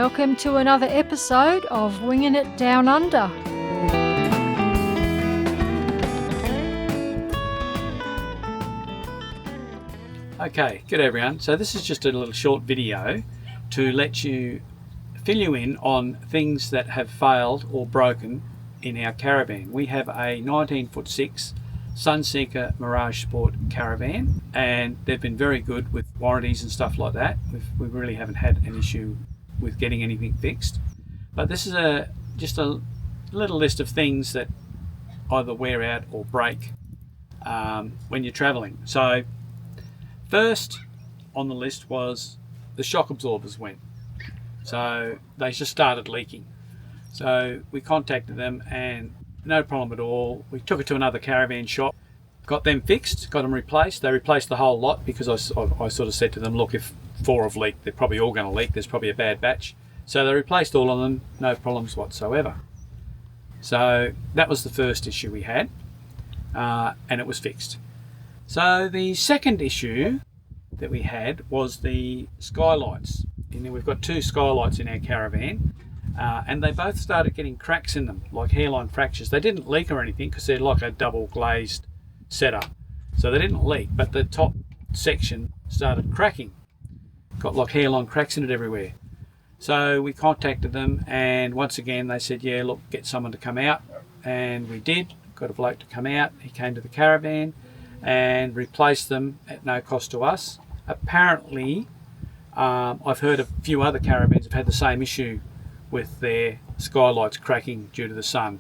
Welcome to another episode of Winging It Down Under. Okay, good everyone. So this is just a little short video to let you fill you in on things that have failed or broken in our caravan. We have a 19'6" Sunseeker Mirage Sport caravan, and they've been very good with warranties and stuff like that. We really haven't had an issue with getting anything fixed. But this is just a little list of things that either wear out or break when you're traveling. So first on the list was the shock absorbers went. So they just started leaking. So we contacted them and no problem at all. We took it to another caravan shop, got them fixed, got them replaced. They replaced the whole lot because I sort of said to them, look, if 4 have leaked, they're probably all going to leak. There's probably a bad batch. So they replaced all of them, no problems whatsoever. So that was the first issue we had, and it was fixed. So the second issue that we had was the skylights. We've got 2 skylights in our caravan, and they both started getting cracks in them, like hairline fractures. They didn't leak or anything because they're like a double glazed setup, so they didn't leak, but the top section started cracking, got like hairline cracks in it everywhere. So we contacted them, and once again they said, yeah, look, get someone to come out, and we did. Got a bloke to come out. He came to the caravan and replaced them at no cost to us. Apparently I've heard a few other caravans have had the same issue with their skylights cracking due to the sun.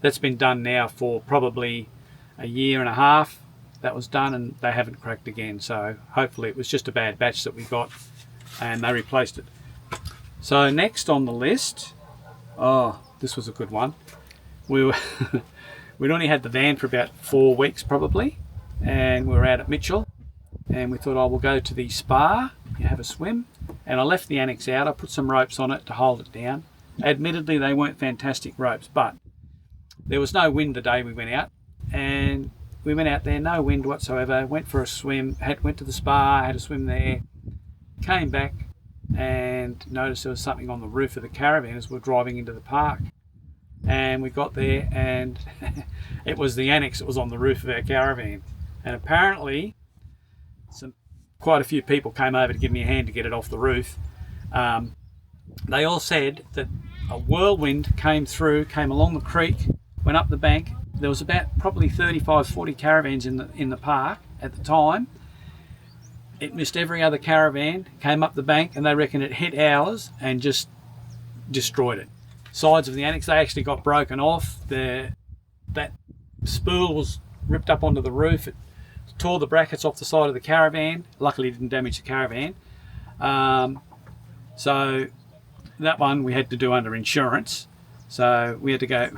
That's been done now for probably a year and a half. That was done, and they haven't cracked again. So hopefully it was just a bad batch that we got and they replaced it. So next on the list, this was a good one. We'd only had the van for about 4 weeks probably, and we were out at Mitchell, and we thought, we'll go to the spa and have a swim. And I left the annex out. I put some ropes on it to hold it down. Admittedly, they weren't fantastic ropes, but there was no wind the day we went out, and we went out there, no wind whatsoever, went for a swim, went to the spa, had a swim there, came back and noticed there was something on the roof of the caravan as we were driving into the park. And we got there, and it was the annex that was on the roof of our caravan. And apparently quite a few people came over to give me a hand to get it off the roof. They all said that a whirlwind came along the creek, went up the bank. There was about probably 35-40 caravans in the park at the time. It missed every other caravan, came up the bank, and they reckon it hit ours and just destroyed it. Sides of the annex, they actually got broken off. That spool was ripped up onto the roof. It tore the brackets off the side of the caravan. Luckily it didn't damage the caravan. So that one we had to do under insurance. So we had to go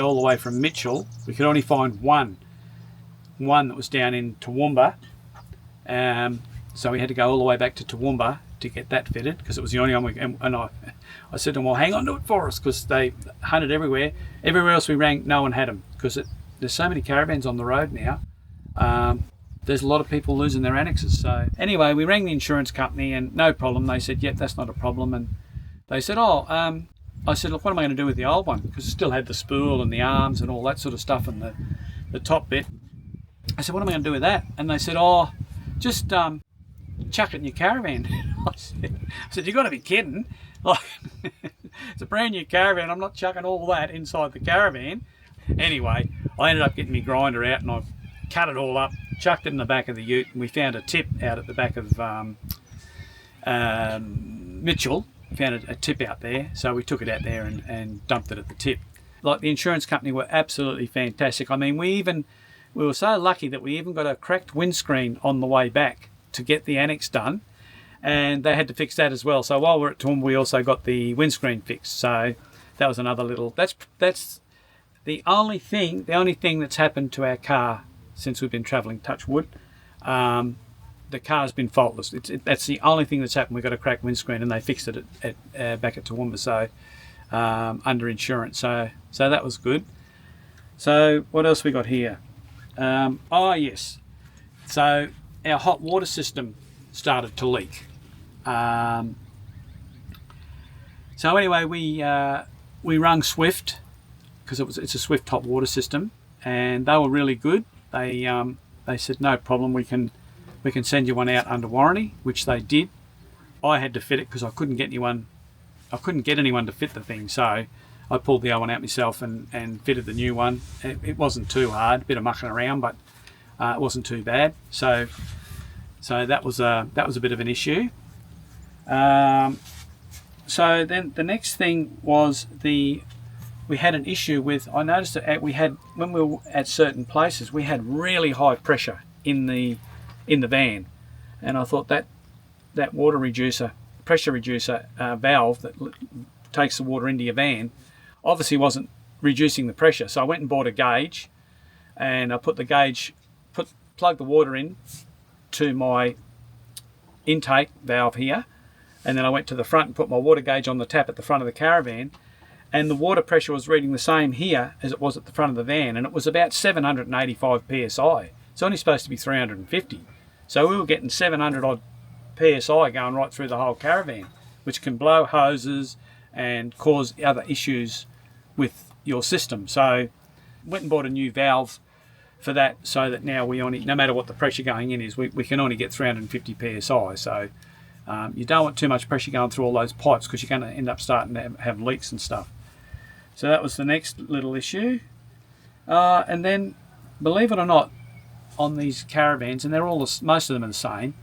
all the way from Mitchell. We could only find one that was down in Toowoomba. So we had to go all the way back to Toowoomba to get that fitted, because it was the only one and I said to them, well, hang on to it for us, because they hunted everywhere. Everywhere else we rang, no one had them, because there's so many caravans on the road now. There's a lot of people losing their annexes. So anyway, we rang the insurance company, and no problem. They said, yep, that's not a problem. And they said, I said, look, what am I going to do with the old one? Because it still had the spool and the arms and all that sort of stuff, and the top bit. I said, what am I going to do with that? And they said, just chuck it in your caravan. I said, you've got to be kidding. Like, it's a brand new caravan. I'm not chucking all that inside the caravan. Anyway, I ended up getting my grinder out, and I cut it all up, chucked it in the back of the ute, and we found a tip out at the back of Mitchell. We found a tip out there, so we took it out there and dumped it at the tip. Like, the insurance company were absolutely fantastic. I mean, we were so lucky that we even got a cracked windscreen on the way back to get the annex done, and they had to fix that as well. So while we're at Toowoomba, we also got the windscreen fixed. So that was another little. That's the only thing that's happened to our car since we've been travelling. Touch wood. The car's been faultless. That's the only thing that's happened. We got a cracked windscreen, and they fixed it back at Toowoomba. So under insurance. So that was good. So what else we got here? Yes. So our hot water system started to leak. So anyway, we rung Swift because it's a Swift hot water system, and they were really good. They said no problem, we can send you one out under warranty, which they did. I had to fit it because I couldn't get anyone to fit the thing, so I pulled the old one out myself and fitted the new one. It wasn't too hard, a bit of mucking around, but it wasn't too bad. So that was a bit of an issue. So then the next thing was we had an issue with, I noticed that when we were at certain places, we had really high pressure in the van, and I thought that pressure reducer valve that takes the water into your van obviously wasn't reducing the pressure. So I went and bought a gauge, and I put the gauge, plugged the water in to my intake valve here, and then I went to the front and put my water gauge on the tap at the front of the caravan, and the water pressure was reading the same here as it was at the front of the van, and it was about 785 psi. It's only supposed to be 350, so we were getting 700 odd psi going right through the whole caravan, which can blow hoses and cause other issues with your system. So went and bought a new valve for that, so that now we only, no matter what the pressure going in is, we can only get 350 psi. So you don't want too much pressure going through all those pipes, because you're going to end up starting to have leaks and stuff. So that was the next little issue. And then, believe it or not, on these caravans, and most of them are the same,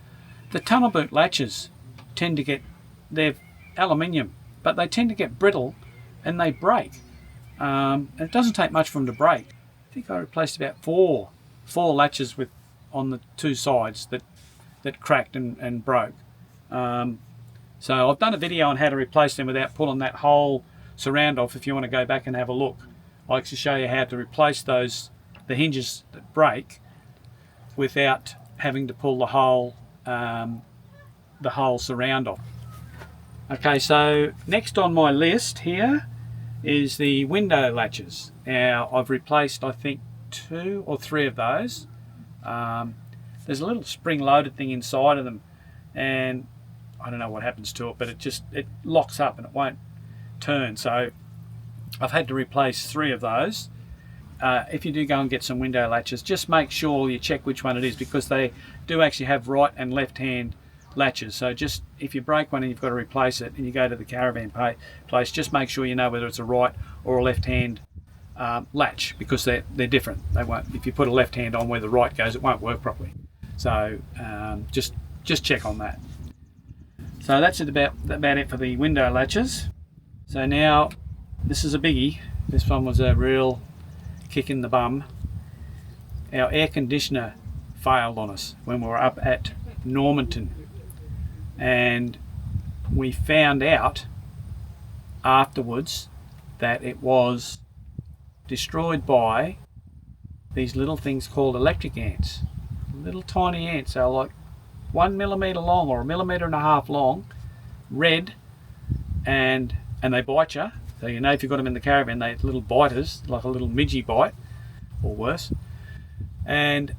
the tunnel boot latches tend to get, they're aluminium, but they tend to get brittle and they break. And it doesn't take much for them to break. I think I replaced about four latches on the two sides that cracked and broke. So I've done a video on how to replace them without pulling that whole surround off. If you want to go back and have a look, I like to show you how to replace the hinges that break without having to pull the whole surround off. Okay, so next on my list here is the window latches. Now I've replaced, I think, 2 or 3 of those. There's a little spring-loaded thing inside of them, and I don't know what happens to it, but it locks up and it won't turn. So I've had to replace 3 of those. If you do go and get some window latches, just make sure you check which one it is, because they do actually have right and left hand latches. So just, if you break one and you've got to replace it and you go to the caravan place, just make sure you know whether it's a right or a left hand latch, because they're different. They won't, if you put a left hand on where the right goes, it won't work properly. So just check on that. So that's about it for the window latches. So now, this is a biggie. This one was a real kick in the bum. Our air conditioner failed on us when we were up at Normanton, and we found out afterwards that it was destroyed by these little things called electric ants. Little tiny ants. They're like 1 millimeter long or 1.5 millimeters long, red, and they bite you. So you know if you've got them in the caravan, they're little biters, like a little midgie bite, or worse. And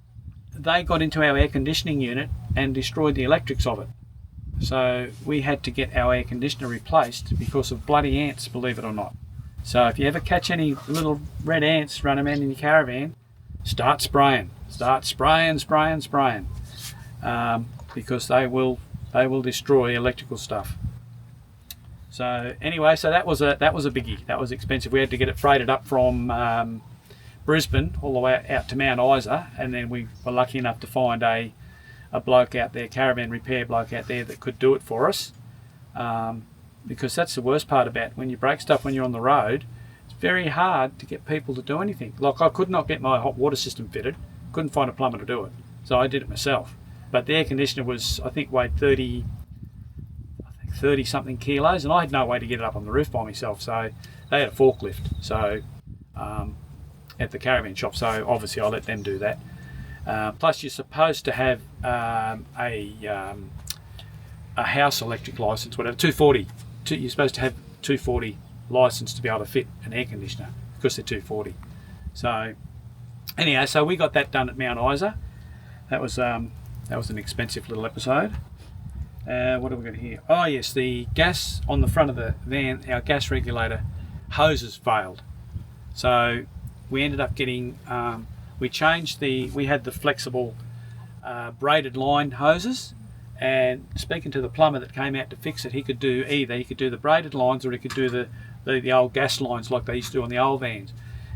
they got into our air conditioning unit and destroyed the electrics of it. So we had to get our air conditioner replaced because of bloody ants, believe it or not. So if you ever catch any little red ants running around in your caravan, start spraying. Start spraying, because they will destroy electrical stuff. So anyway, so that was a biggie. That was expensive. We had to get it freighted up from Brisbane all the way out to Mount Isa, and then we were lucky enough to find a bloke out there, caravan repair bloke out there, that could do it for us. Because that's the worst part about when you break stuff when you're on the road. It's very hard to get people to do anything. Like, I could not get my hot water system fitted. Couldn't find a plumber to do it. So I did it myself. But the air conditioner was, I think, weighed 30 something kilos, and I had no way to get it up on the roof by myself. So they had a forklift. So at the caravan shop. So obviously I let them do that. Plus you're supposed to have a house electric license, whatever, 240. You're supposed to have 240 license to be able to fit an air conditioner, because they're 240. So anyhow, so we got that done at Mount Isa. That was an expensive little episode. What have we got here? Oh yes, the gas on the front of the van, our gas regulator hoses failed. So we ended up getting, we had the flexible braided line hoses, and speaking to the plumber that came out to fix it, he could do either. He could do the braided lines, or he could do the old gas lines like they used to do on the old vans.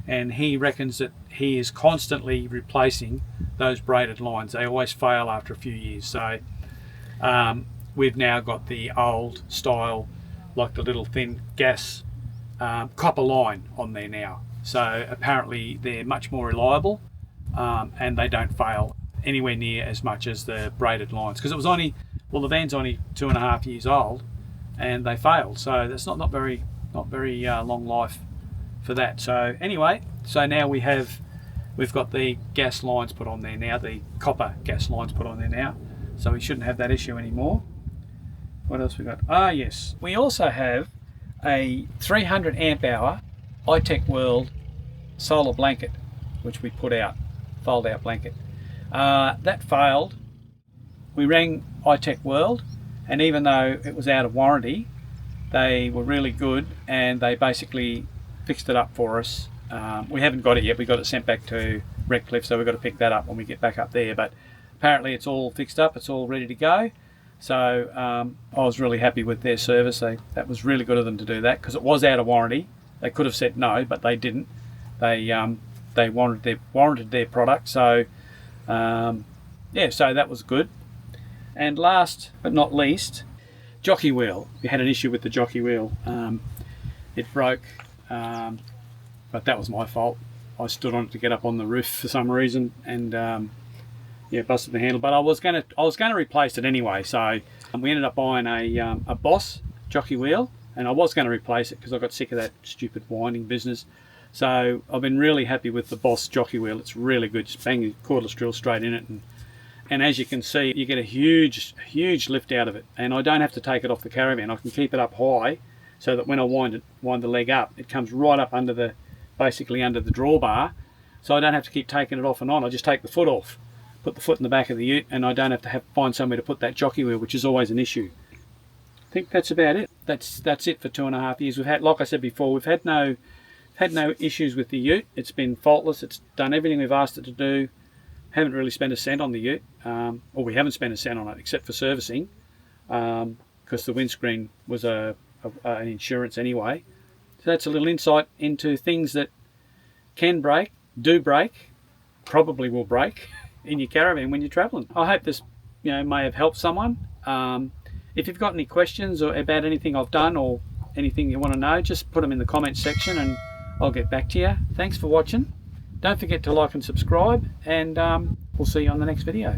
And he reckons that he is constantly replacing those braided lines. They always fail after a few years. So we've now got the old style, like the little thin gas copper line on there now. So apparently they're much more reliable, and they don't fail anywhere near as much as the braided lines, because it was only, well, the van's only 2.5 years old and they failed. So that's not very long life for that. So anyway, so now we've got the gas lines put on there now, the copper gas lines put on there now, so we shouldn't have that issue anymore. What else we got? Yes, we also have a 300 amp hour iTech World solar blanket, which we put out, fold out blanket. That failed. We rang iTech World, and even though it was out of warranty, they were really good and they basically fixed it up for us. We haven't got it yet. We got it sent back to Redcliffe, so we've got to pick that up when we get back up there. But apparently it's all fixed up, it's all ready to go. So I was really happy with their service. That was really good of them to do that, because it was out of warranty. They could have said no, but they didn't. They warranted their product. So yeah, so that was good. And last but not least, jockey wheel. We had an issue with the jockey wheel. It broke, but that was my fault. I stood on it to get up on the roof for some reason, and yeah, busted the handle. But I was going to replace it anyway. So we ended up buying a Boss jockey wheel, and I was going to replace it because I got sick of that stupid winding business. So I've been really happy with the Boss jockey wheel. It's really good. Just bang your cordless drill straight in it, and as you can see, you get a huge lift out of it. And I don't have to take it off the caravan. I can keep it up high, so that when I wind the leg up, it comes right up basically under the drawbar. So I don't have to keep taking it off and on. I just take the foot off, put the foot in the back of the ute, and I don't have to find somewhere to put that jockey wheel, which is always an issue. I think that's about it. That's it for 2.5 years. We've had, like I said before, we've had no issues with the ute. It's been faultless. It's done everything we've asked it to do. Haven't really spent a cent on the ute, or we haven't spent a cent on it except for servicing, because the windscreen was an insurance anyway. So that's a little insight into things that can break, do break, probably will break in your caravan when you're travelling. I hope this may have helped someone. If you've got any questions or about anything I've done or anything you want to know, just put them in the comments section and I'll get back to you. Thanks for watching. Don't forget to like and subscribe, and we'll see you on the next video.